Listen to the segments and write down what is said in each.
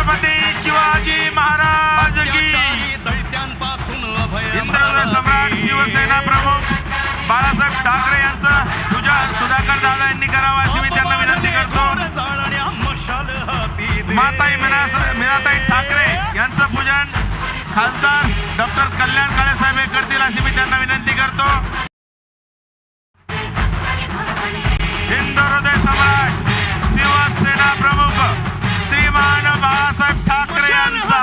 छत्रपती शिवाजी महाराज की इंद्रदेव सम्राट शिवसेना प्रमुख बाळासाहेब ठाकरे यांचं पूजन सुधाकर दादा यांनी करावं अशी मी त्यांना विनंती करतो। माताई मीनाताई ठाकरे यांचं पूजन खासदार डॉक्टर कल्याण काळे साहेब हे करतील अशी मी त्यांना विनंती करतो। हिंदुहृदय सम्राट शिवसेना प्रमुख श्रीमान बाळासाहेब ठाकरे यांचा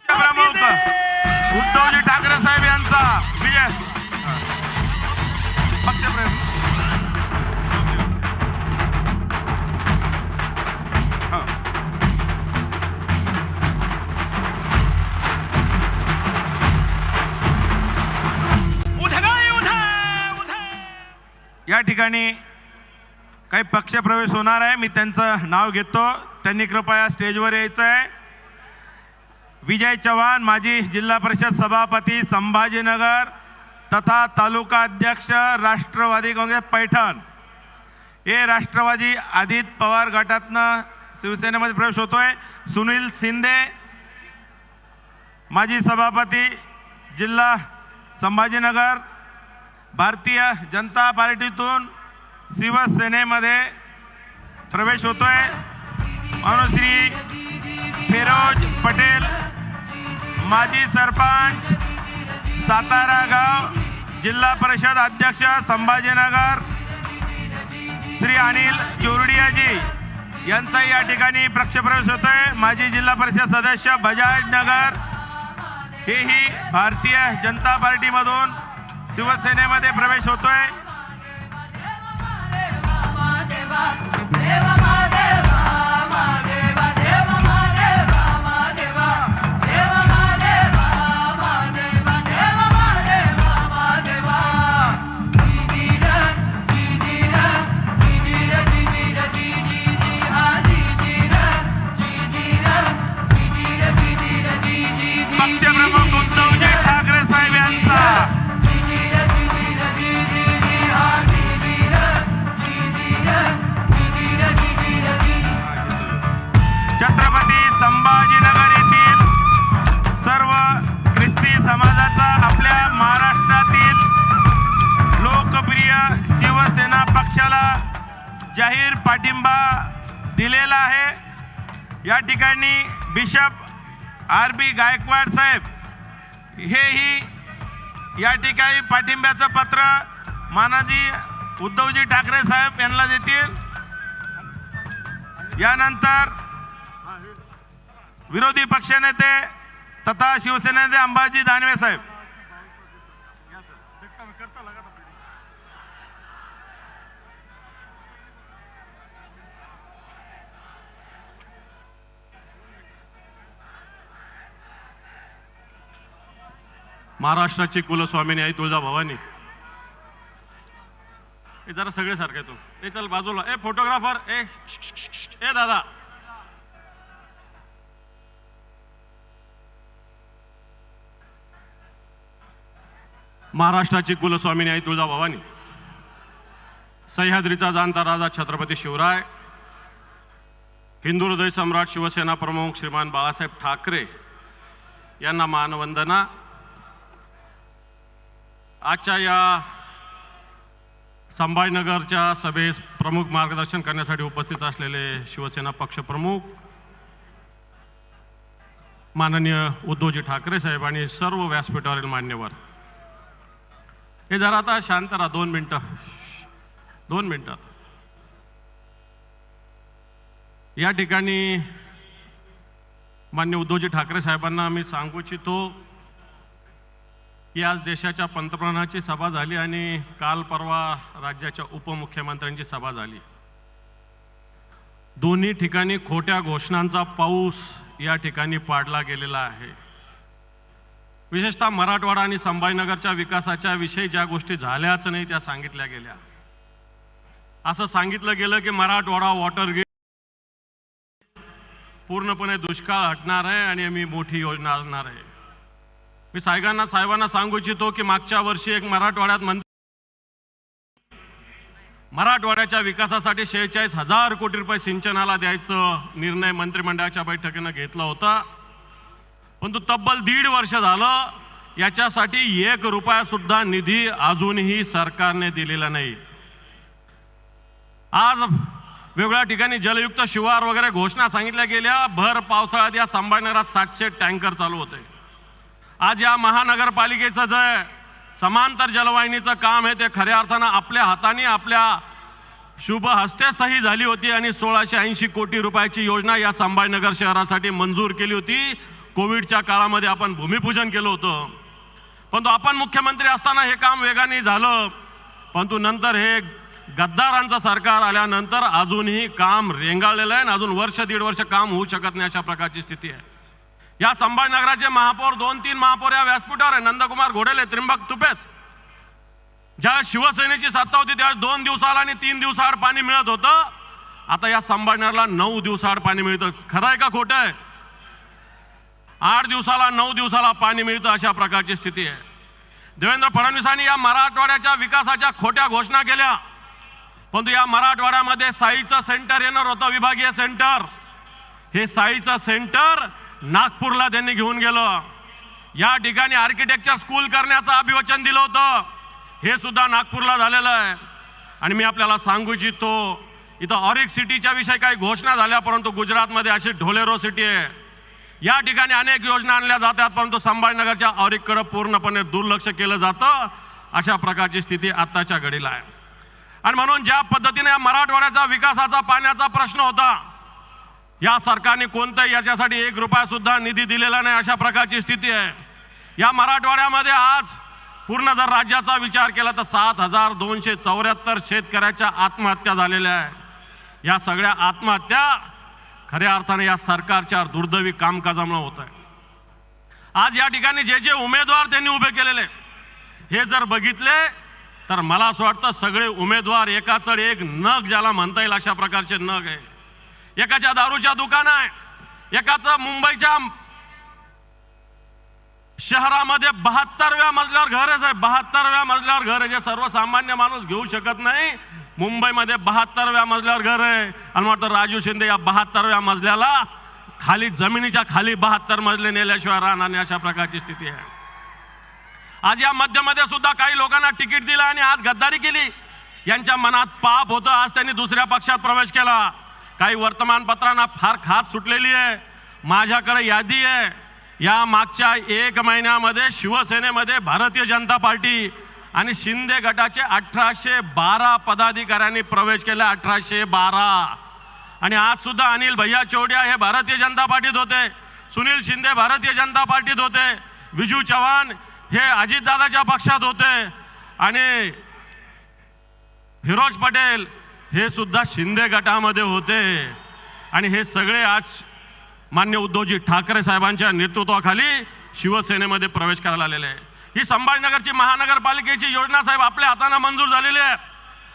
प्रमुख उद्धवजी ठाकरे साहेब यांचा विजय पक्षप्रमुख या ठिकाणी काही पक्षप्रवेश होणार आहे। मी त्यांचं नाव घेतो, त्यांनी कृपया स्टेजवर यायचं आहे। विजय चव्हाण माजी जिल्हा परिषद सभापती संभाजीनगर तथा तालुका अध्यक्ष राष्ट्रवादी काँग्रेस पैठण हे राष्ट्रवादी आदित पवार गटातनं शिवसेनेमध्ये प्रवेश होतोय। सुनील शिंदे माजी सभापती जिल्हा संभाजीनगर भारतीय जनता पार्टीतून शिवसेनेमध्ये प्रवेश होतोय। अनुश्री फिरोज पटेल माजी सरपंच सातारा गाव जिल्हा परिषद अध्यक्ष संभाजीनगर श्री अनिल चोरडियाजी यांचा या ठिकाणी पक्षप्रवेश होतोय। माजी जिल्हा परिषद सदस्य बजाज नगर हेही भारतीय जनता पार्टीमधून शिवसेनेमध्ये प्रवेश होतोय। पक्षप्रमुख उद्धवजी ठाकरे साहेब यांचा छत्रपती संभाजीनगर येथील सर्व ख्रिस्ती समाजाचा आपल्या महाराष्ट्रातील लोकप्रिय शिवसेना पक्षाला जाहीर पाठिंबा दिलेला आहे। या ठिकाणी बिशप आर.बी. गायकवाड साहेब हेही या ठिकाणी पाठिंब्याचं पत्र माननीय उद्धवजी ठाकरे साहेब यांना देतील। यानंतर विरोधी पक्षनेते तथा शिवसेनेचे अंबाजी दानवे साहेब महाराष्ट्राची कुलस्वामिनी आई तुळजाभवानी हे जरा सगळे सारखे तू ए चल बाजूला ए फोटोग्राफर ए दादा महाराष्ट्राची कुलस्वामिनी आई तुळजाभवानी सह्याद्रीचा जाणता राजा छत्रपती शिवराय हिंदुहृदय सम्राट शिवसेना प्रमुख श्रीमान बाळासाहेब ठाकरे यांना मानवंदना। आजच्या या संभाजीनगरच्या सभेस प्रमुख मार्गदर्शन करण्यासाठी उपस्थित असलेले शिवसेना पक्षप्रमुख माननीय उद्धवजी ठाकरे साहेब आणि सर्व व्यासपीठावरील मान्यवर हे जरा आता शांत राहा 2 मिनिटं। या ठिकाणी माननीय उद्धवजी ठाकरे साहेबांना मी सांगू इच्छितो की आज देशाच्या पंतप्रधानांची सभा झाली आणि काल परवा राज्याच्या उपमुख्यमंत्र्यांची सभा झाली। दोन्ही ठिकाणी खोट्या घोषणांचा पाऊस या ठिकाणी पाडला गेलेला आहे। विशेषतः मराठवाडा आणि संभाजीनगरच्या विकासाच्या विषयी ज्या गोष्टी झाल्याच नाही त्या सांगितल्या गेल्या। असं सांगितलं गेलं की मराठवाडा वॉटर ग्रीड पूर्णपणे दुष्काळ हटणार आहे आणि आम्ही मोठी योजना आणणार आहे। मी साहेबांना सांगू इच्छितो की मागच्या वर्षी एक मराठवाड्यात मराठवाड्याच्या विकासासाठी 46,000 कोटी रुपये सिंचनाला द्यायचं निर्णय मंत्रिमंडळाच्या बैठकीनं घेतला होता, परंतु तब्बल 1.5 वर्ष झालं याच्यासाठी 1 रुपया सुद्धा निधी अजूनही सरकारने दिलेला नाही। आज वेगवेगळ्या ठिकाणी जलयुक्त शिवार वगैरे घोषणा सांगितल्या गेल्या, भर पावसाळ्यात या संभाजीनगरात 700 टँकर चालू होते। आज या महानगरपालिकेचं जे समांतर जलवाहिनीचं काम आहे ते खऱ्या अर्थानं आपल्या हाताने आपल्या शुभ हस्ते सही झाली होती आणि 1680 कोटी रुपयाची योजना या संभाजीनगर शहरासाठी मंजूर केली होती। कोविडच्या काळामध्ये आपण भूमिपूजन केलं होतं, परंतु आपण मुख्यमंत्री असताना हे काम वेगाने झालं, परंतु नंतर हे गद्दारांचं सरकार आल्यानंतर अजूनही काम रेंगाळलेलं आहे आणि अजून 1-1.5 वर्ष काम होऊ शकत नाही अशा प्रकारची स्थिती आहे। या संभाजीनगराचे महापौर 2-3 महापौर या व्यासपीठावर आहे, नंदकुमार घोडेले, त्रिंबक तुपेत। ज्या शिवसेनेची सत्ता होती त्या 2 दिवसाला आणि 3 दिवसाआड पाणी मिळत होतं, आता या संभाजीनगरला 9 दिवसाआड पाणी मिळतं। खरं आहे का खोटं आहे? 8 दिवसाला 9 दिवसाला पाणी मिळतं अशा प्रकारची स्थिती आहे। देवेंद्र फडणवीसांनी या मराठवाड्याच्या विकासाच्या खोट्या घोषणा केल्या, परंतु या मराठवाड्यामध्ये साईचं सेंटर येणार होतं, विभागीय सेंटर। हे साईचं सेंटर नागपूरला त्यांनी घेऊन गेलं। या ठिकाणी आर्किटेक्चर स्कूल करण्याचं अभिवचन दिलं होतं, हे सुद्धा नागपूरला झालेलं आहे। आणि मी आपल्याला सांगू इच्छितो, इथं ऑरिक सिटीच्या विषयी काही घोषणा झाल्या, परंतु गुजरातमध्ये अशी ढोलेरो सिटी आहे। या ठिकाणी अनेक योजना आणल्या जातात, परंतु संभाजीनगरच्या ऑरिककडे पूर्णपणे दुर्लक्ष केलं जातं। अशा प्रकारची स्थिती आत्ताच्या घडीला आहे। आणि म्हणून ज्या पद्धतीने मराठवाड्याचा विकासाचा पाण्याचा प्रश्न होता, या सरकारने कोणत्याही याच्यासाठी 1 रुपया सुद्धा निधी दिलेला नाही अशा प्रकारची स्थिती आहे। या मराठवाड्यामध्ये आज पूर्ण जर राज्याचा विचार केला तर 7,274 शेतकऱ्याच्या आत्महत्या झालेल्या आहे। या सगळ्या आत्महत्या खऱ्या अर्थाने या सरकारच्या दुर्दैवी कामकाजामुळे होत आहे। आज या ठिकाणी जे जे उमेदवार त्यांनी उभे केलेले हे जर बघितले तर मला असं वाटतं सगळे उमेदवार एकाचड एक नग ज्याला म्हणता येईल अशा प्रकारचे नग आहे। एकाच्या दारूच्या दुकान आहे, एकाचं मुंबईच्या शहरामध्ये 72व्या मजल्यावर घर आहे साहेब, 72व्या मजल्यावर घर आहे, जे सर्वसामान्य माणूस घेऊ शकत नाही। मुंबईमध्ये 72व्या मजल्यावर घर आहे आणि वाटतं राजू शिंदे या 72व्या मजल्याला खाली जमिनीच्या खाली 72 मजले नेल्याशिवाय राहणार नाही अशा प्रकारची स्थिती आहे। आज या मध्यमध्ये सुद्धा काही लोकांना तिकीट दिलं आणि आज गद्दारी केली, यांच्या मनात पाप होतं। आज त्यांनी दुसऱ्या पक्षात प्रवेश केला। काही वर्तमानपत्रांना फार खात सुटलेली आहे। माझ्याकडे यादी आहे, या मागच्या 1 महिन्यामध्ये शिवसेनेमध्ये भारतीय जनता पार्टी आणि शिंदे गटाचे 1812 पदाधिकाऱ्यांनी प्रवेश केला, 1812। आणि आज सुद्धा अनिल भैया चौडिया हे भारतीय जनता पार्टीत होते, सुनील शिंदे भारतीय जनता पार्टीत होते, विजू चव्हाण हे अजितदादाच्या पक्षात होते आणि फिरोज पटेल हे सुद्धा शिंदे गटामध्ये होते। आणि हे सगळे आज मान्य उद्धवजी ठाकरे साहेबांच्या नेतृत्वाखाली शिवसेनेमध्ये प्रवेश करायला आलेले आहे। ही संभाजीनगरची महानगरपालिकेची योजना साहेब आपल्या हाताने मंजूर झालेली आहे।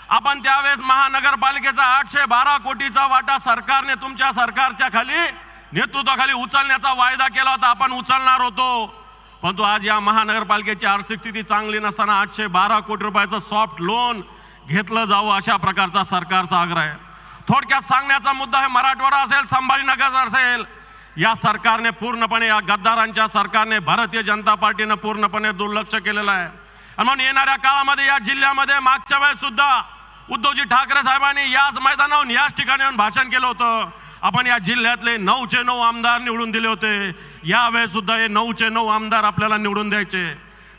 आपण त्यावेळेस महानगरपालिकेचा 812 कोटीचा वाटा सरकारने तुमच्या सरकारच्या खाली नेतृत्वाखाली उचलण्याचा वायदा केला होता, आपण उचलणार होतो। परंतु आज या महानगरपालिकेची आर्थिक स्थिती चांगली नसताना 812 कोटी रुपयाचं सॉफ्ट लोन घेतलं जावं अशा प्रकारचा सरकारचा आग्रह आहे। थोडक्यात सांगण्याचा मुद्दा आहे, मराठवाडा असेल संभाजीनगर असेल, या सरकारने पूर्णपणे, या गद्दारांच्या सरकारने, भारतीय जनता पार्टीने पूर्णपणे दुर्लक्ष केलेलं आहे। आणि म्हणून येणाऱ्या काळामध्ये या जिल्ह्यामध्ये मागच्या वेळेस सुद्धा उद्धवजी ठाकरे साहेबांनी याच मैदानावरून याच ठिकाणी येऊन भाषण केलं होतं। आपण या जिल्ह्यातले 9चे 9 आमदार निवडून दिले होते, यावेळेस सुद्धा हे 9चे 9 आमदार आपल्याला निवडून द्यायचे,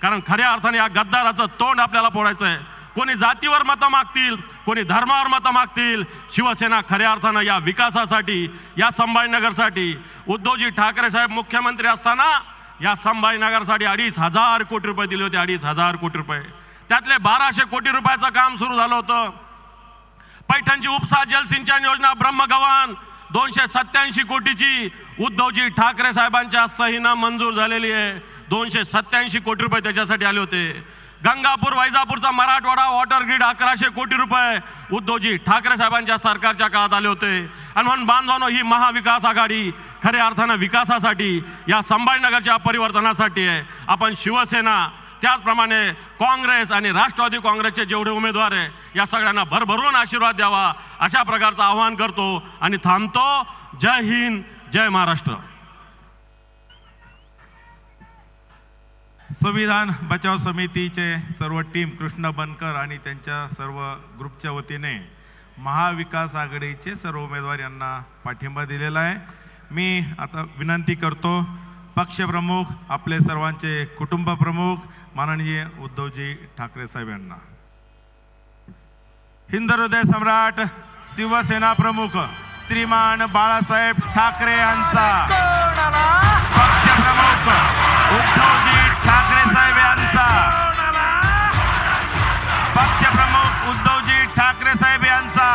कारण खऱ्या अर्थाने या गद्दाराचं तोंड आपल्याला फोडायचं आहे। कोणी जातीवर मतं मागतील, कोणी धर्मावर मतं मागतील, शिवसेना खऱ्या अर्थानं या विकासासाठी, या संभाजीनगरसाठी, उद्धवजी ठाकरे साहेब मुख्यमंत्री असताना या संभाजीनगरसाठी 2,500 कोटी रुपये दिले होते, 2,500 कोटी रुपये। त्यातले 1200 कोटी रुपयाचं काम सुरू झालं होतं। पैठणची उपसा जलसिंचन योजना ब्रह्मगव्हाण 287 कोटीची उद्धवजी ठाकरे साहेबांच्या सहीनं मंजूर झालेली आहे। 287 कोटी रुपये त्याच्यासाठी आले होते। गंगापूर वैजापूरचा मराठवाडा वॉटर ग्रीड 1100 कोटी रुपये उद्धवजी ठाकरे साहेबांच्या सरकारच्या काळात आले होते। आणि म्हणून बांधवांनो, ही महाविकास आघाडी खऱ्या अर्थानं विकासासाठी, या संभाजीनगरच्या परिवर्तनासाठी आहे। आपण शिवसेना त्याचप्रमाणे काँग्रेस आणि राष्ट्रवादी काँग्रेसचे जेवढे उमेदवार आहे या सगळ्यांना भरभरून आशीर्वाद द्यावा अशा प्रकारचं आवाहन करतो आणि थांबतो. जय हिंद, जय महाराष्ट्र. संविधान बचाव समितीचे सर्व टीम, कृष्ण बनकर आणि त्यांच्या सर्व ग्रुपच्या वतीने महाविकास आघाडीचे सर्व उमेदवार यांना पाठिंबा दिलेला आहे. मी आता विनंती करतो पक्षप्रमुख, आपले सर्वांचे कुटुंब प्रमुख माननीय उद्धवजी ठाकरे साहेब यांना. हिंद हृदय सम्राट शिवसेना प्रमुख श्रीमान बाळासाहेब ठाकरे यांचा, पक्षप्रमुख उद्धवजी ठाकरे साहेब यांचा, पक्षप्रमुख उद्धवजी ठाकरे साहेब यांचा.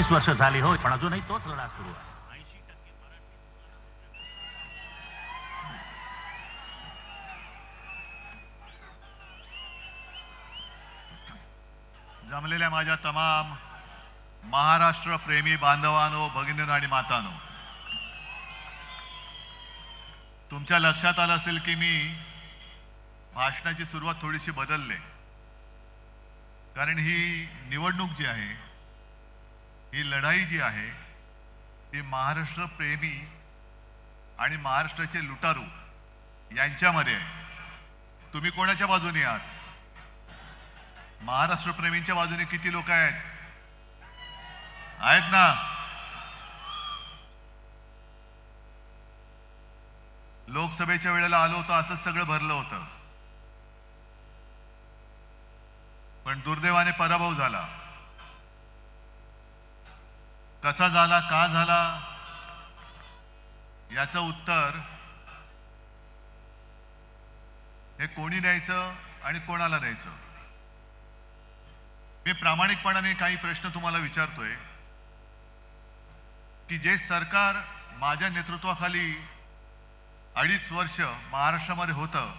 वर्ष झाली हो, पण अजूनही तोच लढा सुरू आहे. जमलेल्या माझ्या तमाम महाराष्ट्र प्रेमी बांधवांनो, भगिनींनो आणि मातांनो, तुमच्या लक्षात आलं असेल की मी भाषणाची सुरुवात थोडीशी बदलले, कारण ही निवडणूक जी आहे, ही लढाई जी आहे ती महाराष्ट्र प्रेमी आणि महाराष्ट्राचे लुटारू यांच्यामध्ये आहे. तुम्ही कोणाच्या बाजूने आहात? महाराष्ट्र प्रेमींच्या बाजूने किती लोक आहेत? आहेत ना? लोकसभेच्या वेळेला आलो होतो, असंच सगळं भरलं होतं, पण दुर्दैवाने पराभव झाला. कसा झाला, का झाला, याचं उत्तर हे कोणी द्यायचं आणि कोणाला द्यायचं? मी प्रामाणिकपणाने काही प्रश्न तुम्हाला विचारतोय की जे सरकार माझ्या नेतृत्वाखाली 2.5 वर्ष महाराष्ट्रामध्ये होतं,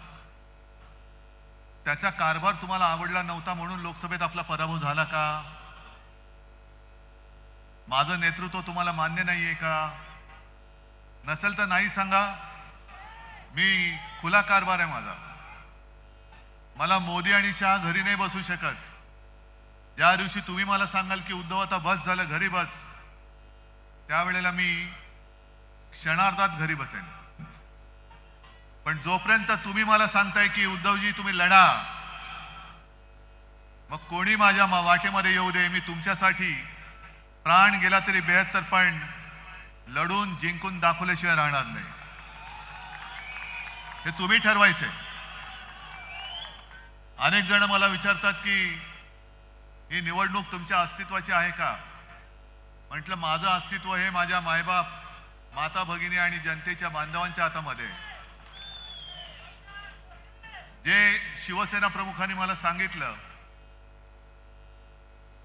त्याचा कारभार तुम्हाला आवडला नव्हता म्हणून लोकसभेत आपला पराभव झाला का? माझं नेतृत्व तुम्हाला मान्य नाहीये का? नसेल तर नाही सांगा. मी खुला कारभार आहे माझा. मला मोदी आणि शहा घरी नाही बसू शकत. ज्या दिवशी तुम्ही मला सांगाल की उद्धव आता बस झालं, घरी बस, त्यावेळेला मी क्षणार्धात घरी बसेन. पण जोपर्यंत तुम्ही मला सांगताय की उद्धवजी तुम्ही लढा, मग कोणी माझ्या वाटेमध्ये येऊ दे, मी तुमच्यासाठी प्राण गेला तरी 72 पण लढून जिंकून दाखवल्याशिवाय राहणार नाही. हे तुम्ही ठरवायचे. अनेक जण मला विचारतात की ही निवडणूक तुमच्या अस्तित्वाची आहे का? म्हटलं माझं अस्तित्व हे माझ्या मायबाप, माता भगिनी आणि जनतेच्या बांधवांच्या हातामध्ये. जे शिवसेना प्रमुखांनी मला सांगितलं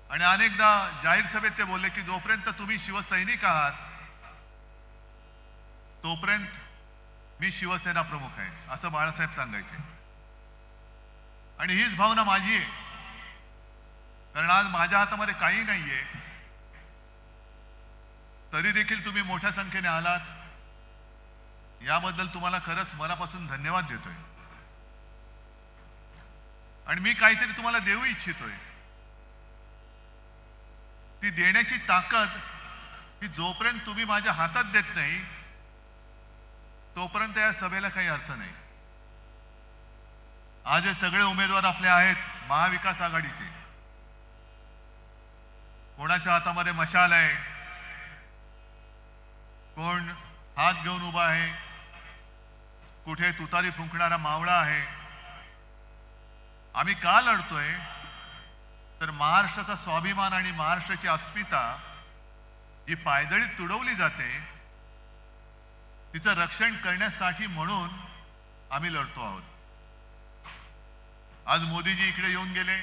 आणि अनेकदा जाहीर सभेत ते बोलले की जोपर्यंत तुम्ही शिवसैनिक आहात तोपर्यंत मी शिवसेना प्रमुख आहे, असं बाळासाहेब सांगायचे. आणि हीच भावना माझी आहे, कारण आज माझ्या हातामध्ये काही नाहीये, तरी देखील तुम्ही मोठ्या संख्येने आलात, याबद्दल तुम्हाला खरंच मनापासून धन्यवाद देतोय. आणि मी काहीतरी तुम्हाला देऊ इच्छितोय. ती देण्याची ताकद ही जोपर्यंत तुम्ही माझ्या हातात देत नाही तोपर्यंत या सभेला काही अर्थ नाही. आज हे सगळे उमेदवार आपले आहेत महाविकास आघाडीचे. कोणाच्या हातामध्ये मशाल आहे, कोण हात घेऊन उभा आहे, कुठे तुतारी फुंकणारा मावळा आहे. आम्ही का लढतोय तर महाराष्ट्राचा स्वाभिमान आणि महाराष्ट्राची अस्मिता जी पायदळीत तुडवली जाते तिचं रक्षण करण्यासाठी म्हणून आम्ही लढतो आहोत. आज मोदीजी इकडे येऊन गेले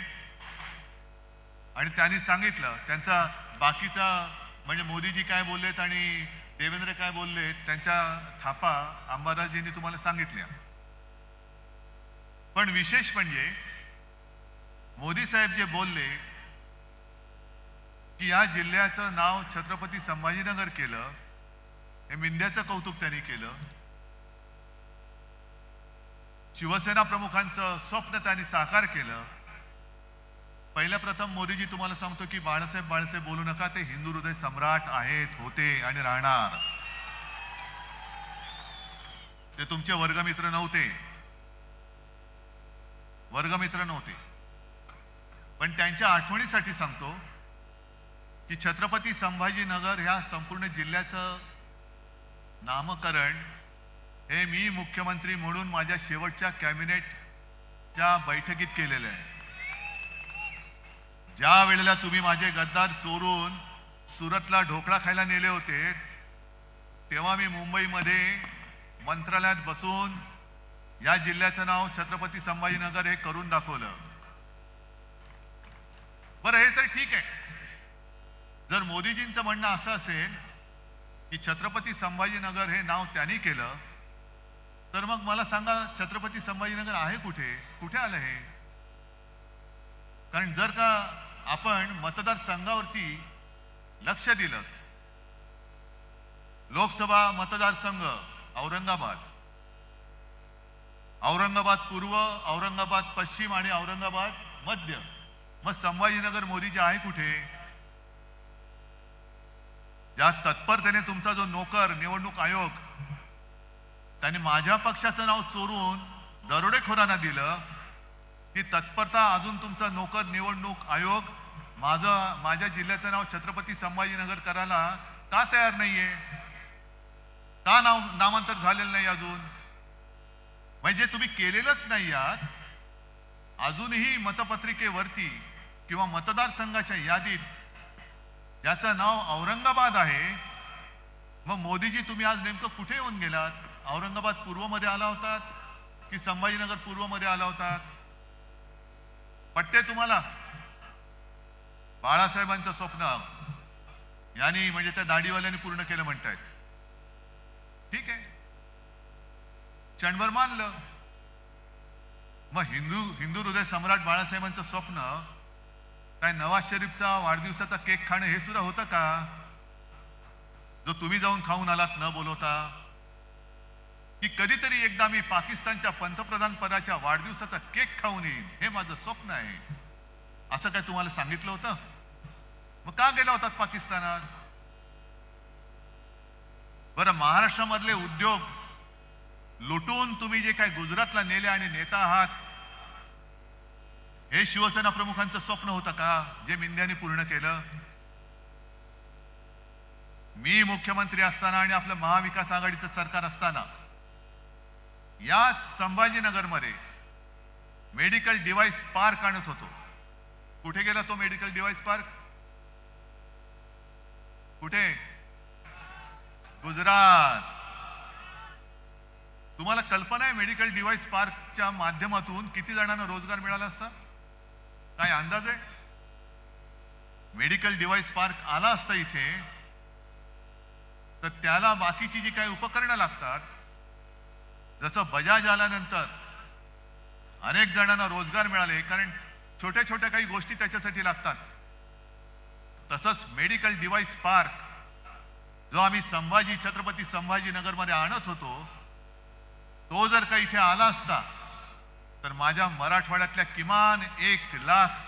आणि त्यांनी सांगितलं त्यांचा बाकीचा म्हणजे मोदीजी काय बोललेत आणि देवेंद्र काय बोललेत त्यांच्या थापा अंबादासजींनी तुम्हाला सांगितल्या. पण विशेष म्हणजे मोदी साहेब जे बोलले की या जिल्ह्याचं नाव छत्रपती संभाजीनगर केलं, हे मिंद्याचं कौतुक त्यांनी केलं. शिवसेना प्रमुखांचं स्वप्न त्यांनी साकार केलं. पहिल्या प्रथम मोदीजी तुम्हाला सांगतो की बाळासाहेब बोलू नका, ते हिंदू हृदय सम्राट आहेत, होते आणि राहणार. ते तुमचे वर्गमित्र नव्हते, पण त्यांच्या आठवणीसाठी सांगतो की छत्रपती संभाजीनगर ह्या संपूर्ण जिल्ह्याचं नामकरण हे मी मुख्यमंत्री म्हणून माझ्या शेवटच्या कॅबिनेटच्या बैठकीत केलेलं आहे. ज्या वेळेला तुम्ही माझे गद्दार चोरून सुरतला ढोकळा खायला नेले होते तेव्हा मी मुंबईमध्ये मंत्रालयात बसून या जिल्ह्याचं नाव छत्रपती संभाजीनगर हे करून दाखवलं. बरं, हे तर ठीक आहे. जर मोदीजींचं म्हणणं असं असेल की छत्रपती संभाजीनगर हे नाव त्यांनी केलं तर मग मला सांगा छत्रपती संभाजीनगर आहे कुठे, कुठे आलं हे? कारण जर का आपण मतदारसंघावरती लक्ष दिलं, लोकसभा मतदारसंघ औरंगाबाद पूर्व, औरंगाबाद पश्चिम आणि औरंगाबाद मध्य, मग संभाजीनगर मोदीजी आहे कुठे? ज्या तत्परतेने तुमचा जो नोकर निवडणूक आयोग त्याने माझ्या पक्षाचं नाव चोरून दरोडेखोरांना दिलं, ती तत्परता अजून तुमचा नोकर निवडणूक आयोग माझ्या जिल्ह्याचं नाव छत्रपती संभाजीनगर करायला का तयार नाहीये? का नामांतर झालेलं नाही अजून? म्हणजे तुम्ही केलेलंच नाही आहात. अजूनही मतपत्रिकेवरती किंवा मतदारसंघाच्या यादीत ज्याचं नाव औरंगाबाद आहे, मग मोदीजी तुम्ही आज नेमकं कुठे येऊन गेलात? औरंगाबाद पूर्व मध्ये आला होतात की संभाजीनगर पूर्व मध्ये आला होतात? पट्टे तुम्हाला? बाळासाहेबांचं स्वप्न यांनी म्हणजे त्या दाढीवाल्यांनी पूर्ण केलं म्हणतायत. ठीक आहे, क्षणभर मानलं. मग हिंदू हृदय सम्राट बाळासाहेबांचं स्वप्न काय नवाज शरीफचा वाढदिवसाचा केक खाणं हे सुद्धा होतं का, जो तुम्ही जाऊन खाऊन आलात न बोलवता? की कधीतरी एकदा मी पाकिस्तानच्या पंतप्रधान पदाच्या वाढदिवसाचा केक खाऊन येईन, हे माझं स्वप्न आहे, असं काय तुम्हाला सांगितलं होतं? मग का गेला होतात पाकिस्तानात? बरं, महाराष्ट्रामधले उद्योग लुटून तुम्ही जे काय गुजरातला नेले आणि नेता आहात, हे शिवसेना प्रमुखांचं स्वप्न होतं का, जे मिंद्याने पूर्ण केलं? मी मुख्यमंत्री असताना आणि आपलं महाविकास आघाडीचं सरकार असताना याच संभाजीनगरमध्ये मेडिकल डिव्हाइस पार्क आणत होतो. कुठे गेला तो मेडिकल डिव्हाइस पार्क? कुठे? गुजरात. तुम्हाला कल्पना आहे मेडिकल डिव्हाइस पार्कच्या माध्यमातून किती जणांना रोजगार मिळाला असता? काय अंदाज आहे? मेडिकल डिव्हाइस पार्क आला असता इथे तर त्याला बाकीची जी काही उपकरणं लागतात, जसं बजाज आल्यानंतर अनेक जणांना रोजगार मिळाले कारण छोट्या छोट्या काही गोष्टी त्याच्यासाठी लागतात, तसंच मेडिकल डिव्हाइस पार्क जो आम्ही छत्रपती संभाजीनगरमध्ये आणत होतो, तो जर का इथे आला असता तर माझ्या मराठवाड्यातल्या किमान 1 लाख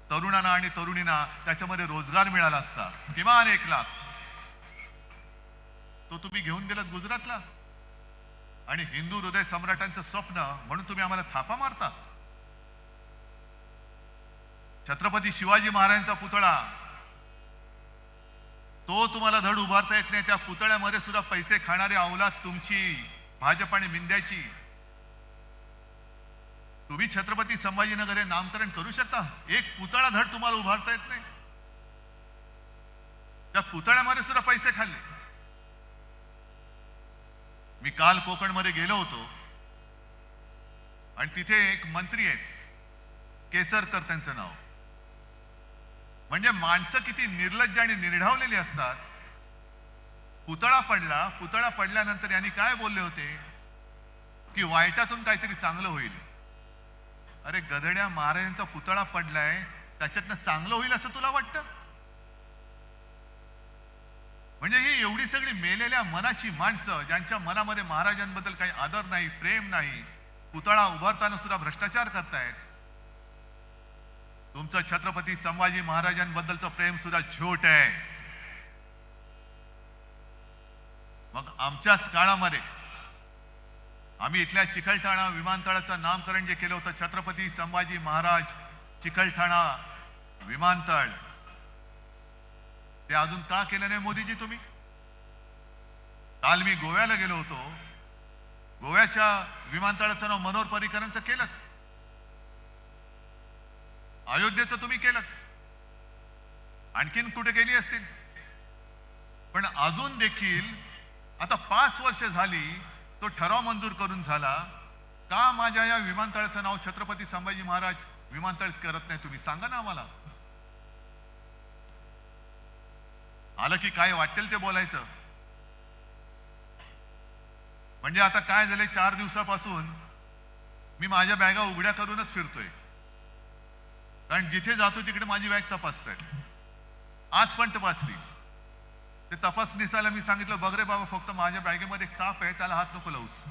तरुणांना आणि तरुणींना त्याच्यामध्ये रोजगार मिळाला असता. किमान 1 लाख. तो तुम्ही घेऊन गेलात गुजरातला. आणि हिंदू हृदय सम्राटांचं स्वप्न म्हणून तुम्ही आम्हाला थापा मारता. छत्रपती शिवाजी महाराजांचा पुतळा तो तुम्हाला धड उभारता येत नाही. त्या पुतळ्यामध्ये सुद्धा पैसे खाणारी अवलाद तुमची, भाजप आणि मिंद्याची. तुम्ही छत्रपती संभाजीनगर हे नामकरण करू शकता? एक पुतळा धड तुम्हाला उभारता येत नाही. त्या पुतळ्यामध्ये सुद्धा पैसे खाल्ले. मी काल कोकणमध्ये गेलो होतो आणि तिथे एक मंत्री आहेत, केसरकर त्यांचं नाव. म्हणजे माणसं किती निर्लज्ज आणि निर्ढावलेली असतात. पुतळा पडल्यानंतर यांनी काय बोलले होते की वाईटातून काहीतरी चांगलं होईल. अरे गधड्या, महाराजांचा पुतळा पडलाय, त्याच्यातनं चांगलं होईल असं तुला वाटतं? म्हणजे ही एवढी सगळी मेलेल्या मनाची माणसं, ज्यांच्या मनामध्ये महाराजांबद्दल काही आदर नाही, प्रेम नाही, पुतळा उभारताना सुद्धा भ्रष्टाचार करतायत. तुमचं छत्रपती संभाजी महाराजांबद्दलचं प्रेम सुद्धा झोट आहे. मग आमच्याच काळामध्ये आम्ही इथल्या चिकलठाणा विमानतळाचं नामकरण जे केलं होतं, छत्रपती संभाजी महाराज चिकलठाणा विमानतळ, ते अजून का केलं नाही मोदीजी तुम्ही? काल मी गोव्याला गेलो होतो. गोव्याच्या विमानतळाचं नाव मनोहर पर्रीकरांचं केलं. अयोध्येचं तुम्ही केलं. आणखीन कुठे गेली असतील. पण अजून देखील आता 5 वर्ष झाली तो ठराव मंजूर करून झाला. का माझ्या या विमानतळाचं नाव छत्रपती संभाजी महाराज विमानतळ करत नाही तुम्ही? सांगा ना आम्हाला. आलं की काय वाटेल ते बोलायचं. म्हणजे आता काय झालंय, 4 दिवसापासून मी माझ्या बॅगा उघड्या करूनच फिरतोय. कारण जिथे जातो तिकडे माझी बॅग तपासताय. आज पण तपासली. ते तपासणीसाला मी सांगितलं, बघ रे बाबा, फक्त माझ्या बॅगेमध्ये एक साप आहे, त्याला हात नको लावूस,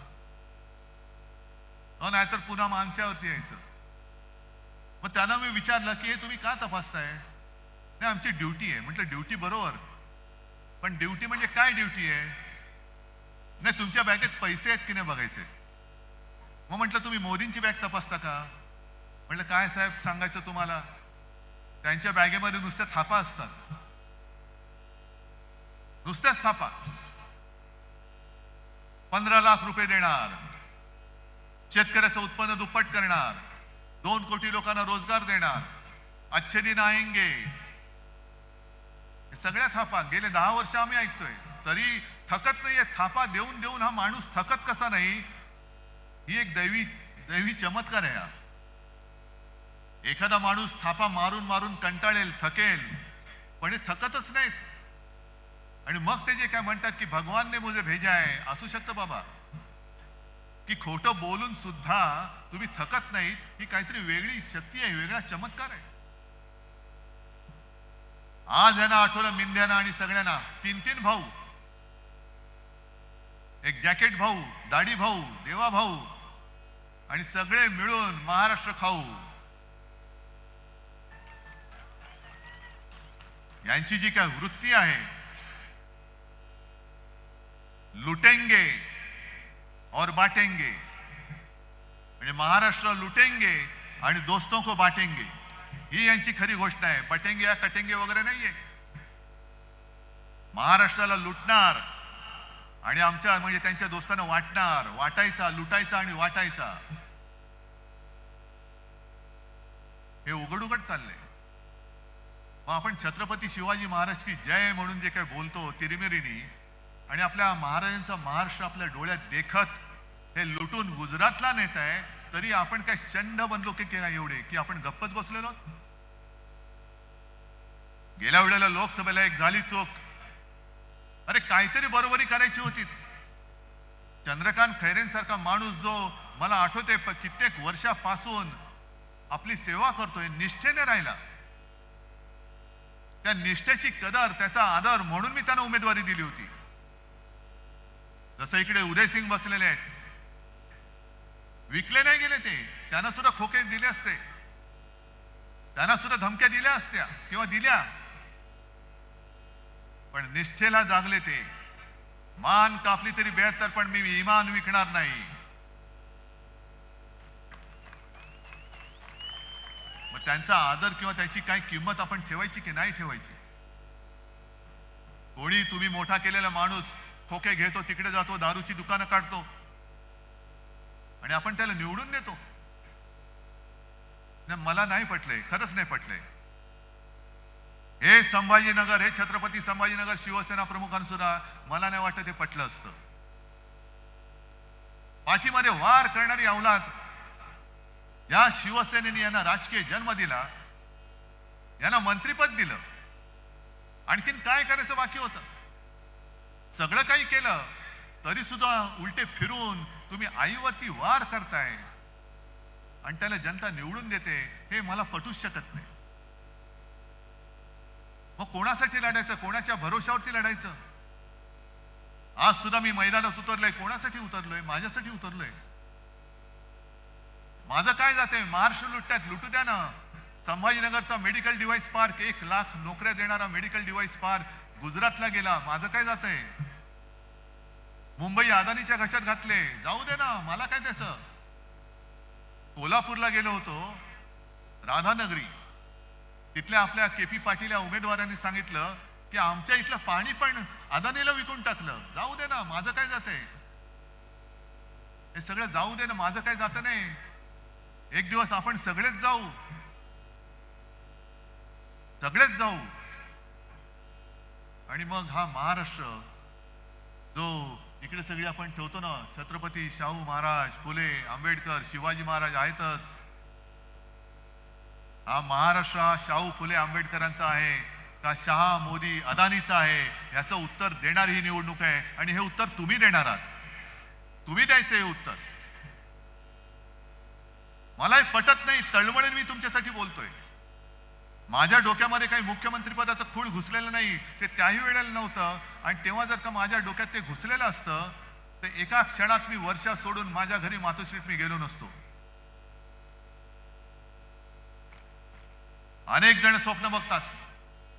नाहीतर पुन्हा आमच्यावरती यायचं. मग त्यांना मी विचारलं की हे तुम्ही का तपासताय? नाही, आमची ड्युटी आहे. म्हटलं ड्युटी बरोबर, पण ड्युटी म्हणजे काय ड्युटी आहे? नाही, तुमच्या बॅगेत पैसे आहेत की नाही बघायचे. मग म्हटलं तुम्ही मोदींची बॅग तपासता का? म्हटलं काय साहेब सांगायचं तुम्हाला, त्यांच्या बॅगेमध्ये नुसत्या थापा असतात. नुसत्याच थापा. 15 लाख रुपये देणार, शेतकऱ्याचं उत्पन्न दुप्पट करणार, 2 कोटी लोकांना रोजगार देणार, अच्छे दिन आएंगे, सगळ्या थापा गेले 10 वर्ष आम्ही ऐकतोय, तरी थकत नाहीये. थापा देऊन देऊन हा माणूस थकत कसा नाही? ही एक दैवी चमत्कार आहे हा. एखादा माणूस थापा मारून मारून कंटाळेल, थकेल, पण हे थकतच नाहीत. आणि मग ते जे काय म्हणतात की भगवान ने मुझे भेजा है, असू शकतं बाबा, की खोटं बोलून सुद्धा तुम्ही थकत नाहीत. ही काहीतरी वेगळी शक्ती आहे, वेगळा चमत्कार आहे. आज यांना आठवलं मिंद्यांना आणि सगळ्यांना. 3 भाऊ, एक जॅकेट भाऊ, दाढी भाऊ, देवा भाऊ, आणि सगळे मिळून महाराष्ट्र खाऊ. यांची जी काय वृत्ती आहे, लुटेंगे और बांटेंगे, म्हणजे महाराष्ट्र लुटेंगे आणि दोस्तों को बांटेंगे, ही यांची खरी गोष्ट आहे. बटेंगे या कटेंगे वगैरे नाहीये. महाराष्ट्राला लुटणार आणि आमच्या म्हणजे त्यांच्या दोस्तांना वाटणार, वाटायचा, लुटायचा आणि वाटायचा, हे उघड उघड चाललंय. मग आपण छत्रपती शिवाजी महाराज की जय म्हणून जे काय बोलतो तिरिमिरीनी, आणि आपल्या महाराजांचा महाराष्ट्र आपल्या डोळ्यात देखत हे लुटून गुजरातला नेत आहे, तरी आपण काय चंड बनलो की काय एवढे की आपण गप्पच बसलेलो? गेल्या वेळेला लोकसभेला एक झाली चूक. अरे काहीतरी बरोबरी करायची होती. चंद्रकांत खैरेंसारखा माणूस जो मला आठवते कित्येक वर्षापासून आपली सेवा करतोय, निष्ठेने राहिला. त्या निष्ठेची कदर, त्याचा आदर म्हणून मी त्यांना उमेदवारी दिली होती. जसं इकडे उदयसिंग बसलेले आहेत, विकले नाही गेले ते. त्यांना सुद्धा खोके दिले असते, त्यांना सुद्धा धमक्या दिल्या असत्या किंवा दिल्या, पण निष्ठेला जागले ते. मान कापली तरी 72, पण मी इमान विकणार नाही. मग त्यांचा आदर किंवा त्याची काय किंमत आपण ठेवायची की नाही ठेवायची? कोणी तुम्ही मोठा केलेला माणूस खोके घेतो, तिकडे जातो, दारूची दुकानं काढतो आणि आपण त्याला निवडून देतो. मला नाही पटलंय, खरंच नाही पटलंय. हे संभाजीनगर, हे छत्रपती संभाजीनगर शिवसेना प्रमुखांसुद्धा मला नाही वाटत हे पटलं असतं. पाठीमध्ये वार करणारी अवलाद या शिवसेनेने यांना राजकीय जन्म दिला, यांना मंत्रिपद दिलं. आणखीन काय करायचं बाकी होतं? सगळं काही केलं तरी सुद्धा उलटे फिरून तुम्ही आईवरती वार करताय आणि त्याला जनता निवडून देते, हे मला पटूच शकत नाही. मग कोणासाठी लढायचं? कोणाच्या भरोशावरती लढायचं? आज सुद्धा मी मैदानात उतरलोय. कोणासाठी उतरलोय? माझ्यासाठी उतरलोय. माझं काय जातंय? महाराष्ट्र लुटतात, लुटू द्या ना. संभाजीनगरचा मेडिकल डिव्हाइस पार्क, 1,00,000 नोकऱ्या देणारा मेडिकल डिव्हाइस पार्क गुजरातला गेला. माझं काय जातंय? मुंबई अदानीच्या घशात घातले, जाऊ दे ना, मला काय त्याचं. कोल्हापूरला गेलो होतो, राधानगरी, तिथल्या आपल्या KP पाटील या उमेदवारांनी सांगितलं की आमच्या इथलं पाणी पण अदानीला विकून टाकलं. जाऊ दे ना, माझं काय जातंय? हे सगळं जाऊ दे ना, माझं काय जातं नाही. एक दिवस आपण सगळेच जाऊ, सगळेच जाऊ आणि मग हा महाराष्ट्र जो इकडे सगळी आपण ठेवतो ना, छत्रपती शाहू महाराज, फुले, आंबेडकर, शिवाजी महाराज आहेतच. हा महाराष्ट्र हा शाहू फुले आंबेडकरांचा आहे का शहा मोदी अदानीचा आहे? याचं उत्तर देणारी ही निवडणूक आहे आणि हे उत्तर तुम्ही देणार आहात. तुम्ही द्यायचं हे उत्तर. मलाही पटत नाही, तळमळीने मी तुमच्यासाठी बोलतोय. माझ्या डोक्यामध्ये काही मुख्यमंत्री पदाचं खूळ घुसलेलं नाही, ते त्याही वेळेला नव्हतं. आणि तेव्हा जर का माझ्या डोक्यात ते घुसलेलं असतं तर एका क्षणात मी वर्षा सोडून माझ्या घरी मातोश्रीत मी गेलो नसतो. अनेक जण स्वप्न बघतात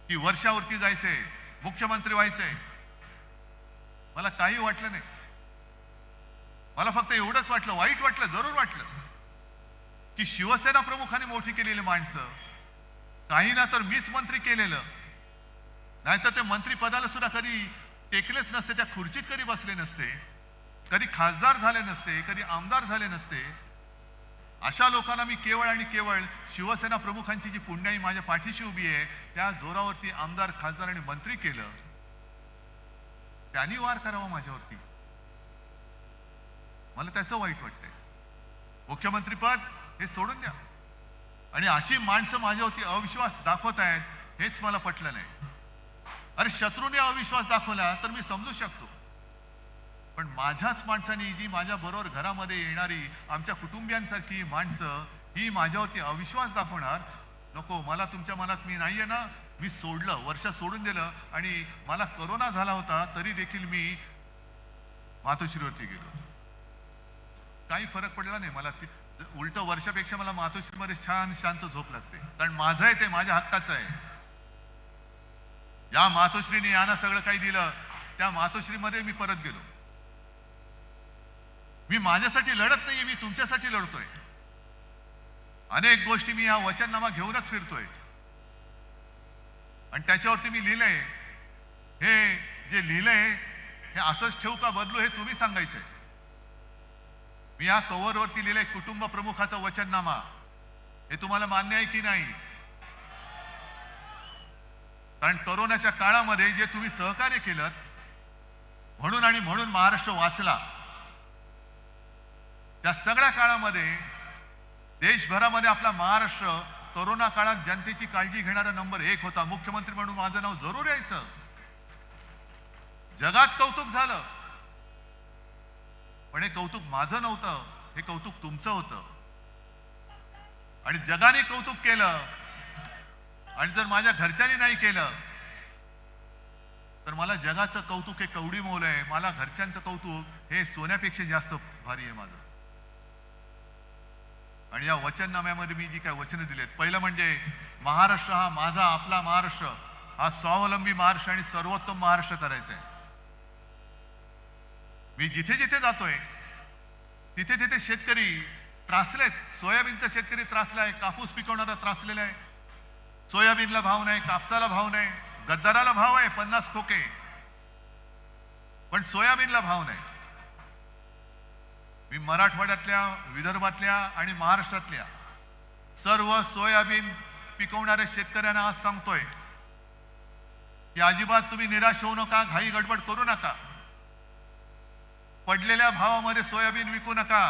की वर्षावरती जायचंय, मुख्यमंत्री व्हायचंय. मला काही वाटलं नाही. मला फक्त एवढंच वाटलं, वाईट वाटलं, जरूर वाटलं की शिवसेना प्रमुखांनी मोठी केलेली माणसं, काही ना तर मीच मंत्री केलेलं, नाहीतर ते मंत्री पदाला सुद्धा कधी टेकलेच नसते, त्या खुर्चीत कधी बसले नसते, कधी खासदार झाले नसते, कधी आमदार झाले नसते. अशा लोकांना मी केवळ आणि केवळ शिवसेना प्रमुखांची जी पुण्याई माझ्या पाठीशी उभी आहे त्या जोरावरती आमदार, खासदार आणि मंत्री केलं. त्यांनी वार करावा माझ्यावरती, मला त्याचं वाईट वाटतंय. मुख्यमंत्री पद हे सोडून द्या. आणि अशी माणसं माझ्यावरती अविश्वास दाखवत आहेत, हेच मला पटलं नाही. अरे शत्रूने अविश्वास दाखवला तर मी समजू शकतो, पण माझ्याच माणसांनी, जी माझ्या बरोबर घरामध्ये येणारी आमच्या कुटुंबियांसारखी माणसं, ही माझ्यावरती अविश्वास दाखवणार नको. मला तुमच्या मनात मी नाहीये ना. मी सोडलं, वर्ष सोडून दिलं आणि मला कोरोना झाला होता तरी देखील मी मातोश्रीवरती गेलो. काही फरक पडला नाही मला. उलट वर्षापेक्षा मला मातोश्रीमध्ये छान शांत झोप लागते, कारण माझं आहे ते, माझ्या हक्काचं आहे. या मातोश्रीने यांना सगळं काही दिलं, त्या मातोश्रीमध्ये मी परत गेलो. मी माझ्यासाठी लढत नाहीये, मी तुमच्यासाठी लढतोय. अनेक गोष्टी मी या वचननामा घेऊनच फिरतोय आणि त्याच्यावरती मी लिहिलंय. हे जे लिहिलंय हे असंच ठेवू का बदलू, हे तुम्ही सांगायचंय. मी या कव्हरवरती लिहिलंय कुटुंब प्रमुखाचा वचननामा. हे तुम्हाला मान्य आहे की नाही? कारण कोरोनाच्या काळामध्ये जे तुम्ही सहकार्य केलं म्हणून आणि म्हणून महाराष्ट्र वाचला. त्या सगळ्या काळामध्ये देशभरामध्ये आपला महाराष्ट्र कोरोना काळात जनतेची काळजी घेणारा नंबर 1 होता. मुख्यमंत्री म्हणून माझं नाव जरूर यायचं. जगात कौतुक झालं, पण हे कौतुक माझं नव्हतं, हे कौतुक तुमचं होतं. आणि जगाने कौतुक केलं आणि जर माझ्या घरच्यांनी नाही केलं तर मला जगाचं कौतुक हे कवडी मोल आहे, मला घरच्यांचं कौतुक हे सोन्यापेक्षा जास्त भारी आहे माझं. आणि या वचननाम्यामध्ये मी जी काय वचनं दिलेत, पहिलं म्हणजे महाराष्ट्र हा माझा, आपला महाराष्ट्र हा स्वावलंबी महाराष्ट्र आणि सर्वोत्तम महाराष्ट्र करायचा आहे. मी जिथे जिथे जातोय तिथे तिथे शेतकरी त्रासलेत. सोयाबीनचा शेतकरी त्रासलाय, कापूस पिकवणारा त्रासलेला आहे. सोयाबीनला भाव नाही, कापसाला भाव नाही, गद्दाराला भाव आहे 50 खोके. पण सोयाबीनला भाव नाही. मी मराठवाड्यातल्या, विदर्भातल्या आणि महाराष्ट्रातल्या सर्व सोयाबीन पिकवणाऱ्या शेतकऱ्यांना आज सांगतोय की अजिबात तुम्ही निराश होऊ नका, घाई गडबड करू नका. पडलेल्या भावामध्ये सोयाबीन विकू नका.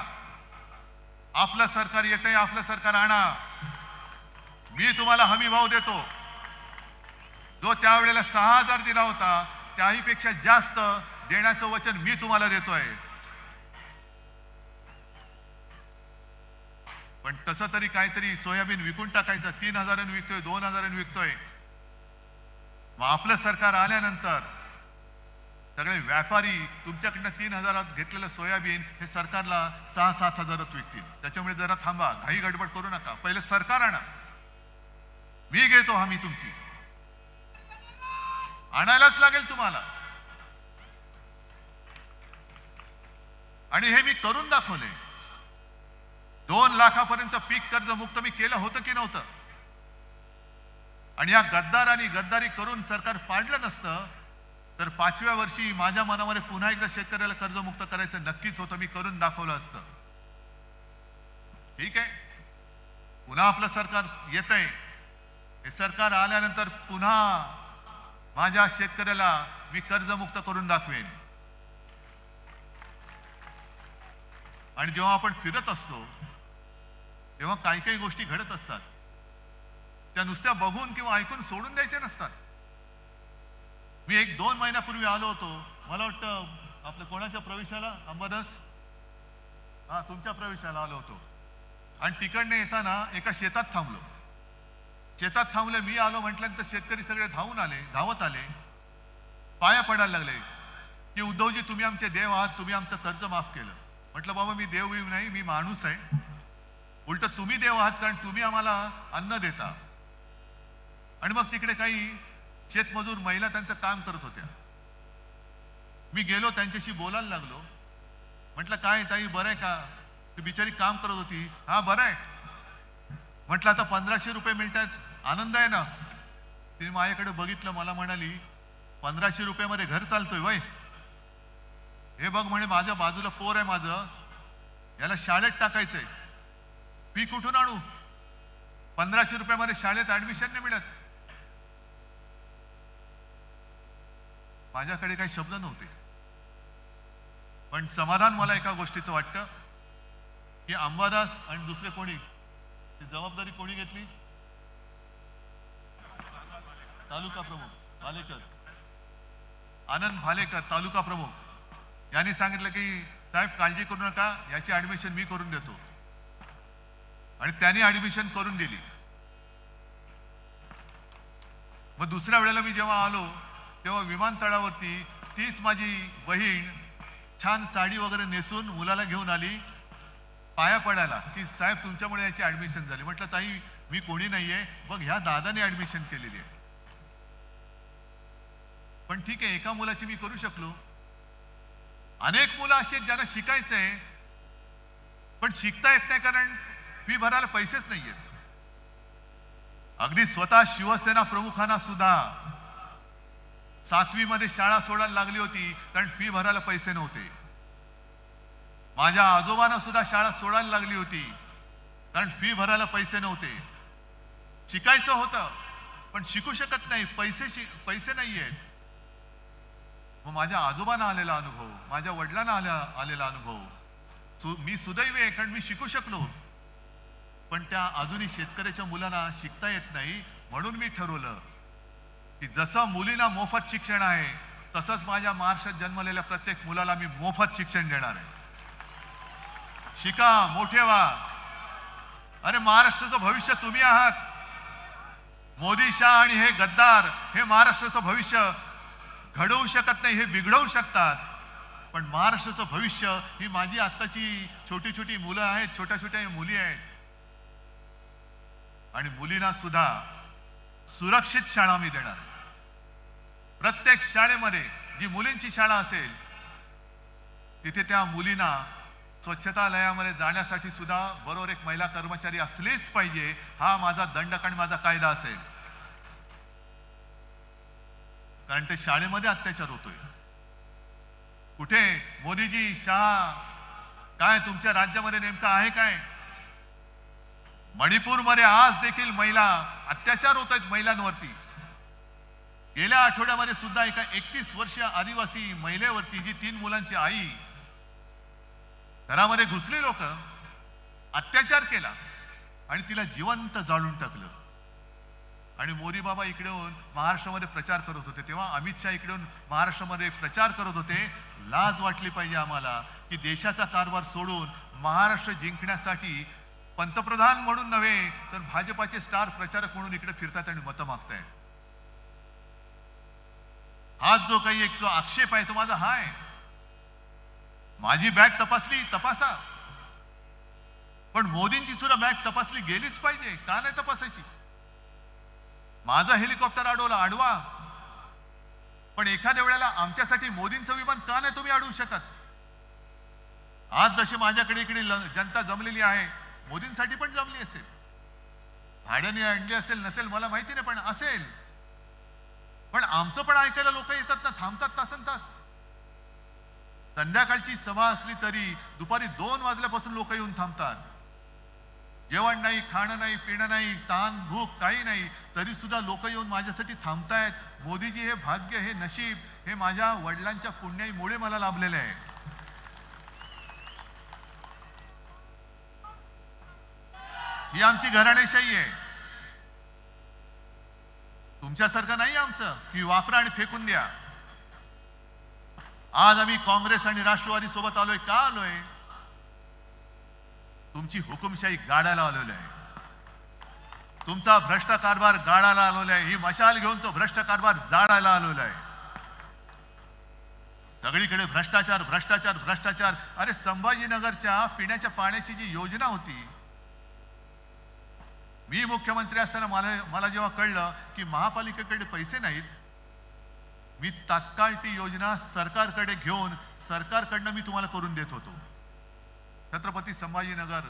आपलं सरकार येतंय, आपलं सरकार आणा. मी तुम्हाला हमी भाव देतो. जो त्यावेळेला 6,000 दिला होता त्याहीपेक्षा जास्त देण्याचं वचन मी तुम्हाला देतोय. पण तसं तरी काहीतरी सोयाबीन विकून टाकायचं. 3,000 विकतोय, 2,000 विकतोय. मग आपलं सरकार आल्यानंतर सगळे व्यापारी तुमच्याकडनं 3,000 घेतलेलं सोयाबीन हे सरकारला 6,000-7,000 विकतील. त्याच्यामुळे जरा थांबा, घाई गडबड करू नका. पहिले सरकार आणा. मी घेतो हमी तुमची. आणायलाच लागेल तुम्हाला. आणि हे मी करून दाखवले. 2 लाखापर्यंत पीक कर्ज मुक्त मी केलं होतं की नव्हतं? आणि या गद्दारांनी गद्दारी करून सरकार पाडलं नसतं तर 5व्या वर्षी माझ्या मनामध्ये पुन्हा एकदा शेतकऱ्याला कर्जमुक्त करायचं नक्कीच होतं. मी करून दाखवलं असतं. ठीक आहे, पुन्हा आपलं सरकार येतंय. हे सरकार आल्यानंतर पुन्हा माझ्या शेतकऱ्याला मी कर्जमुक्त करून दाखवेन. आणि जेव्हा आपण फिरत असतो तेव्हा काही काही गोष्टी घडत असतात. त्या नुसत्या बघून किंवा ऐकून सोडून द्यायच्या नसतात. मी 1-2 महिन्यापूर्वी आलो होतो. मला वाटतं आपल्या कोणाच्या प्रवेशाला, अंबादास, हा तुमच्या प्रवेशाला आलो होतो. आणि तिकडने येताना एका शेतात थांबलो. शेतात थांबले. मी आलो म्हटल्यानंतर शेतकरी सगळे धावत आले, पाया पडायला लागले की उद्धवजी तुम्ही आमचे देव आहात, तुम्ही आमचं कर्ज माफ केलं. म्हटलं बाबा मी देव नाही, मी माणूस आहे. उलट तुम्ही देव आहात कारण तुम्ही आम्हाला अन्न देता. आणि मग तिकडे काही शेतमजूर महिला त्यांचं काम करत होत्या. मी गेलो त्यांच्याशी बोलायला लागलो. म्हटलं काय ताई बरं आहे का? ती बिचारी काम करत होती. हा बरं आहे. म्हटलं आता 1,500 रुपये मिळतात, आनंद आहे ना? तिने माझ्याकडे बघितलं, मला म्हणाली 1,500 रुपयामध्ये घर चालतोय वय? हे बघ म्हणे माझ्या बाजूला पोर आहे माझं, याला शाळेत टाकायचंय. फी कुठून आणू? 1,500 रुपयामध्ये शाळेत ऍडमिशन नाही मिळत. माझ्याकडे काही शब्द नव्हते. पण समाधान मला एका गोष्टीचं वाटतं की अंबादास आणि दुसरे कोणी ती जबाबदारी कोणी घेतली? तालुका प्रमुख भालेकर, आनंद भालेकर तालुका प्रमुख यांनी सांगितलं की साहेब काळजी करू नका, याची ऍडमिशन मी करून देतो. आणि त्यांनी ऍडमिशन करून दिली. मग दुसऱ्या वेळेला मी जेव्हा आलो तेव्हा विमानतळावरती तीच माझी बहीण छान साडी वगैरे नेसून मुलाला घेऊन आली पाया पडायला की साहेब तुमच्यामुळे याची ऍडमिशन झाली. म्हटलं ताई मी कोणी नाहीये, बघ ह्या दादाने ऍडमिशन केलेली आहे. पण ठीक आहे, एका मुलाची मी करू शकलो. अनेक मुलं अशी आहेत ज्यांना शिकायचंय पण शिकता येत नाही कारण फी भरायला पैसेच नाहीयेत. अगदी स्वतः शिवसेना प्रमुखांना सुद्धा 7वी मध्ये शाळा सोडायला लागली होती कारण फी भरायला पैसे नव्हते. माझ्या आजोबांना सुद्धा शाळा सोडायला लागली होती कारण फी भरायला पैसे नव्हते. शिकायचं होतं पण शिकू शकत नाही, पैसे नाहीयेत. मग माझ्या आजोबांना आलेला अनुभव, माझ्या वडिलांना आलेला अनुभव, मी सुदैवी आहे कारण मी शिकू शकलो. पण त्या अजूनही शेतकऱ्याच्या मुलांना शिकता येत नाही. म्हणून मी ठरवलं की जसं मुलींना मोफत शिक्षण आहे तसंच माझ्या महाराष्ट्रात जन्मलेल्या प्रत्येक मुलाला मी मोफत शिक्षण देणार आहे. शिका, मोठे व्हा. अरे महाराष्ट्राचं भविष्य तुम्ही आहात. मोदी शाह आणि हे गद्दार हे महाराष्ट्राचं भविष्य घडवू शकत नाही, हे बिघडवू शकतात. पण महाराष्ट्राचं भविष्य ही माझी आत्ताची छोटी छोटी मुलं आहेत, छोट्या छोट्या मुली आहेत. आणि मुलींना सुद्धा सुरक्षित शाळा मी देणार. प्रत्येक शाळेमध्ये जी मुलींची शाळा असेल तिथे त्या मुलींना स्वच्छतालयामध्ये जाण्यासाठी सुद्धा बरोबर एक महिला कर्मचारी असलीच पाहिजे. हा माझा दंडक आणि माझा कायदा असेल. कारण ते शाळेमध्ये अत्याचार होतोय. कुठे मोदीजी, शहा, काय तुमच्या राज्यामध्ये नेमकं आहे काय? मणिपूरमध्ये आज देखील महिला अत्याचार होत आहेत महिलांवरती. गेल्या आठवड्यामध्ये सुद्धा एका 31 वर्षीय आदिवासी महिलेवरती, जी 3 मुलांची आई, घरामध्ये घुसली लोक, अत्याचार केला आणि तिला जिवंत जाळून टाकलं. आणि मोदी बाबा इकडे येऊन महाराष्ट्रामध्ये प्रचार करत होते, तेव्हा अमित शहा इकडे येऊन महाराष्ट्रामध्ये प्रचार करत होते. लाज वाटली पाहिजे आम्हाला की देशाचा कारभार सोडून महाराष्ट्र जिंकण्यासाठी पंतप्रधान म्हणून नव्हे तर भाजपाचे स्टार प्रचारक म्हणून इकडे फिरतात आणि मतं मागतायत. हा जो काही एक जो आक्षेप आहे तो माझा हा आहे. माझी बॅग तपासली, तपासा, पण मोदींची सुद्धा बॅग तपासली गेलीच पाहिजे. का नाही तपासायची? माझं हेलिकॉप्टर अडवा, पण एखाद्या वेळेला आमच्यासाठी मोदींचं विमान का नाही तुम्ही अडवू शकत? आज जशी माझ्याकडे इकडे जनता जमलेली आहे, मोदींसाठी पण जमली असेल. भाड्याने आणली असेल नसेल मला माहिती नाही, पण असेल. पण आमचं पण ऐकायला लोक येतात ना, थांबतात तासन तास. संध्याकाळची सभा असली तरी दुपारी 2 वाजल्यापासून लोक येऊन थांबतात. जेवण नाही, खाणं नाही, पिणं नाही, ताण भूक काही नाही, तरी सुद्धा लोक येऊन माझ्यासाठी थांबतायत. मोदीजी, हे भाग्य, हे नशीब, हे माझ्या वडिलांच्या पुण्याईमुळे मला लाभलेलं आहे. ही आमची घराणेशाही आहे. तुमच्यासारखं नाही आमचं की वापरा आणि फेकून द्या. आज आम्ही काँग्रेस आणि राष्ट्रवादी सोबत आलोय. का आलोय? तुमची हुकुमशाही गाडायला आलेलो आहे. तुमचा भ्रष्ट कारभार गाडायला आलेला आहे. ही मशाल घेऊन तो भ्रष्ट कारभार जाळायला आलेला आहे. सगळीकडे भ्रष्टाचार, भ्रष्टाचार, भ्रष्टाचार. अरे संभाजीनगरच्या पिण्याच्या पाण्याची जी योजना होती, मी मुख्यमंत्री असताना मला जेव्हा कळलं की महापालिकेकडे पैसे नाहीत, मी तात्काळ ती योजना सरकारकडे घेऊन सरकारकडनं मी तुम्हाला करून देत होतो. छत्रपती संभाजीनगर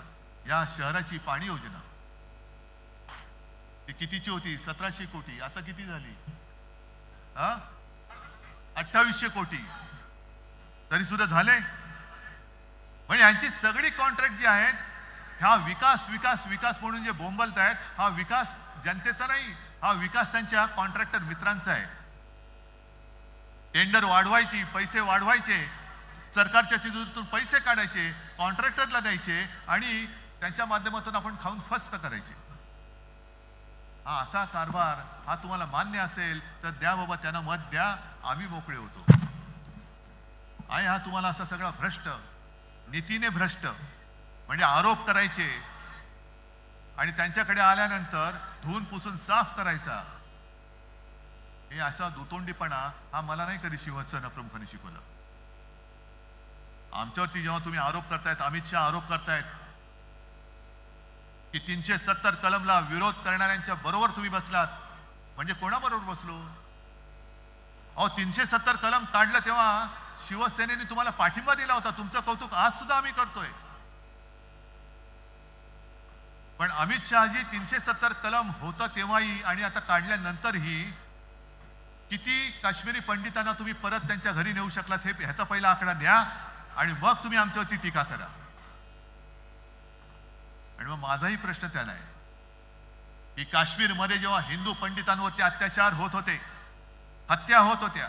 या शहराची पाणी योजना ती कितीची होती? 1700 कोटी. आता किती झाली? 2800 कोटी. तरी सुद्धा झाले. म्हणजे यांची सगळी कॉन्ट्रॅक्ट जी आहेत, हा विकास विकास विकास म्हणून जे बोंबलत आहेत, हा विकास जनतेचा नाही, हा विकास त्यांच्या कॉन्ट्रॅक्टर मित्रांचा आहे. टेंडर वाढवायची, पैसे वाढवायचे, सरकारच्या तिजोरीतून पैसे काढायचे, कॉन्ट्रॅक्टरला द्यायचे आणि त्यांच्या माध्यमातून आपण खाऊन फस्त करायचे. हा असा कारभार हा तुम्हाला मान्य असेल तर द्या बाबा, त्यांना मत द्या, आम्ही मोकळे होतो. आणि हा तुम्हाला असा सगळा भ्रष्ट, नीतीने भ्रष्ट म्हणजे आरोप करायचे आणि त्यांच्याकडे आल्यानंतर धुवून पुसून साफ करायचा, हे असा दुतोंडीपणा हा मला नाही कधी शिवसेना प्रमुखांनी शिकवला. आमच्यावरती जेव्हा तुम्ही आरोप करतायत, अमित शहा आरोप करतायत की 370 कलमला विरोध करणाऱ्यांच्या बरोबर तुम्ही बसलात, म्हणजे कोणाबरोबर बसलो? अहो 370 कलम काढलं तेव्हा शिवसेनेने तुम्हाला पाठिंबा दिला होता. तुमचं कौतुक आज सुद्धा आम्ही करतोय. पण अमित शहाजी 370 कलम होतं तेव्हाही आणि आता काढल्यानंतरही किती काश्मीरी पंडितांना तुम्ही परत त्यांच्या घरी नेऊ शकलात, हे ह्याचा पहिला आकडा द्या आणि मग तुम्ही आमच्यावरती टीका करा. आणि मग माझाही प्रश्न त्याला आहे की काश्मीरमध्ये जेव्हा हिंदू पंडितांवरती अत्याचार होत होते, हत्या होत होत्या,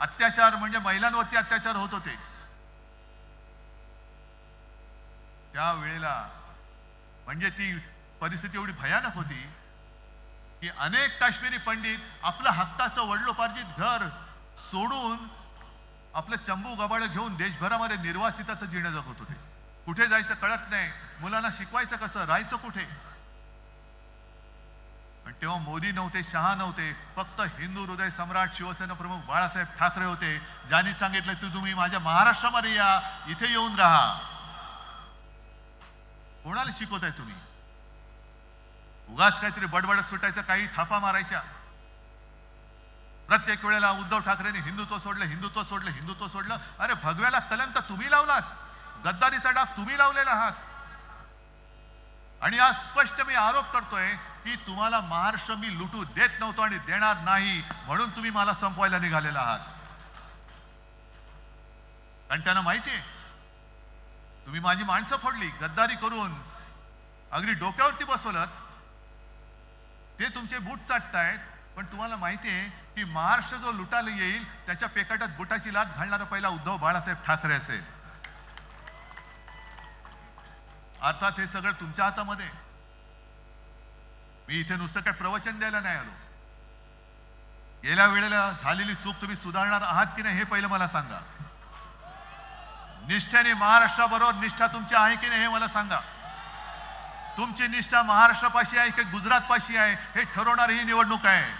अत्याचार म्हणजे महिलांवरती अत्याचार होत होते, त्यावेळेला म्हणजे ती परिस्थिती एवढी भयानक होती की अनेक काश्मीरी पंडित आपलं हक्काचं वडलोपार्जित घर सोडून आपलं चंबू गबाळ घेऊन देशभरामध्ये निर्वासिताचं जीणं जगत होते. कुठे जायचं कळत नाही, मुलांना शिकवायचं कसं, राहायचं कुठे. पण तेव्हा मोदी नव्हते, शहा नव्हते, फक्त हिंदू हृदय सम्राट शिवसेना प्रमुख बाळासाहेब ठाकरे होते, ज्यांनी सांगितलं की तुम्ही माझ्या महाराष्ट्रामध्ये या, इथे येऊन राहा. कोणाला शिकवताय तुम्ही? उगाच काहीतरी बडबडत सुटायचं, काही थापा मारायच्या. प्रत्येक वेळेला उद्धव ठाकरेंनी हिंदुत्व सोडलं, हिंदुत्व सोडलं, हिंदुत्व सोडलं. अरे भगव्याला कलंक तुम्ही लावलात, गद्दारीचा डाग तुम्ही लावलेला आहात. आणि आज स्पष्ट मी आरोप करतोय की तुम्हाला महाराष्ट्र मी लुटू देत नव्हतो आणि देणार नाही, म्हणून तुम्ही मला संपवायला निघालेला आहात. कारण त्यांना माहिती आहे तुम्ही माझी माणसं फोडली, गद्दारी करून अगदी डोक्यावरती बसवलं, ते तुमचे बूट चाटतायत. पण तुम्हाला माहिती आहे की महाराष्ट्र जो लुटायला येईल त्याच्या पेकाटात बुटाची लात घालणारा पहिला उद्धव बाळासाहेब ठाकरे असेल. अर्थात हे सगळं तुमच्या हातामध्ये. मी इथे नुसतं काय प्रवचन द्यायला नाही आलो. गेल्या वेळेला झालेली चूक तुम्ही सुधारणार आहात की नाही हे पहिलं मला सांगा. निष्ठेने महाराष्ट्राबरोबर निष्ठा तुमची आहे की नाही हे मला सांगा. तुमची निष्ठा महाराष्ट्रापाशी आहे की गुजरातपाशी आहे हे ठरवणारी ही निवडणूक आहे.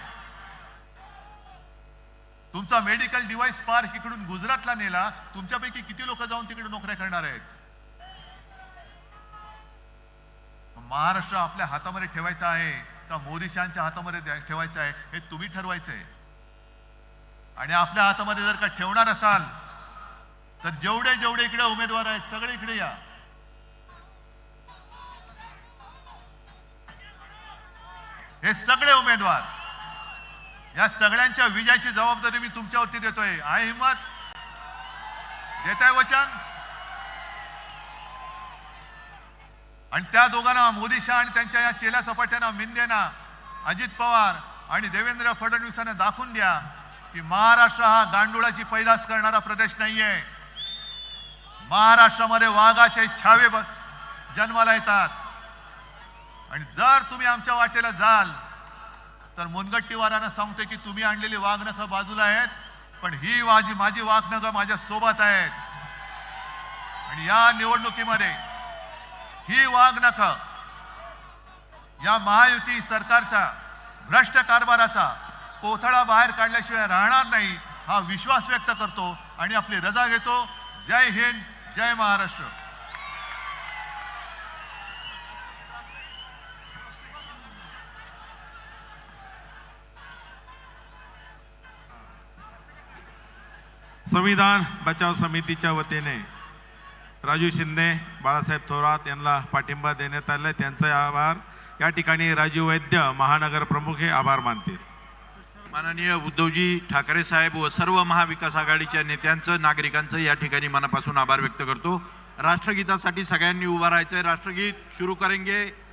तुमचा मेडिकल डिव्हाइस पार्क इकडून गुजरातला नेला, तुमच्यापैकी किती लोक जाऊन तिकडे नोकऱ्या करणार आहेत? महाराष्ट्र आपल्या हातामध्ये ठेवायचा आहे का मोदी शहांच्या हातामध्ये ठेवायचा आहे हे तुम्ही ठरवायचं आहे. आणि आपल्या हातामध्ये जर का ठेवणार असाल तर जेवढे जेवढे इकडे उमेदवार आहेत सगळे इकडे या. हे सगळे उमेदवार, या सगळ्यांच्या विजयाची जबाबदारी मी तुमच्यावरती देतोय. आहे हिम्मत? देताय वचन? आणि त्या दोघांना, मोदी शहा आणि त्यांच्या या चेला चपाट्यांना, मिंदेना, अजित पवार आणि देवेंद्र फडणवीसांना दाखवून द्या की महाराष्ट्र हा गांडुळाची पैदास करणारा प्रदेश नाहीये. महाराष्ट्रामध्ये वाघाचे छावे जन्माला येतात. आणि जर तुम्ही आमच्या वाटेला जाल तर मुनगट्टीवारांना सांगतोय की तुम्ही आणलेली वाघनखं बाजूला आहेत, पण ही माझी वाघनखं माझ्या सोबत आहेत. आणि या निवडणुकीमध्ये ही वाघनखं या महायुती सरकारचा भ्रष्ट कारभाराचा कोथळा बाहेर काढल्याशिवाय राहणार नाही हा विश्वास व्यक्त करतो आणि आपली रजा घेतो. जय हिंद, जय महाराष्ट्र. संविधान बचाव समितीच्या वतीने राजू शिंदे, बाळासाहेब थोरात यांना पाठिंबा देण्यात आले. त्यांचे आभार. या ठिकाणी राजू वैद्य महानगर प्रमुख हे आभार मानतील. माननीय उद्धवजी ठाकरे साहेब व सर्व महाविकास आघाडीच्या नेत्यांचं, नागरिकांचं या ठिकाणी मनापासून आभार व्यक्त करतो. राष्ट्रगीतासाठी सगळ्यांनी उभा राहायचंय. राष्ट्रगीत शुरू करेंगे.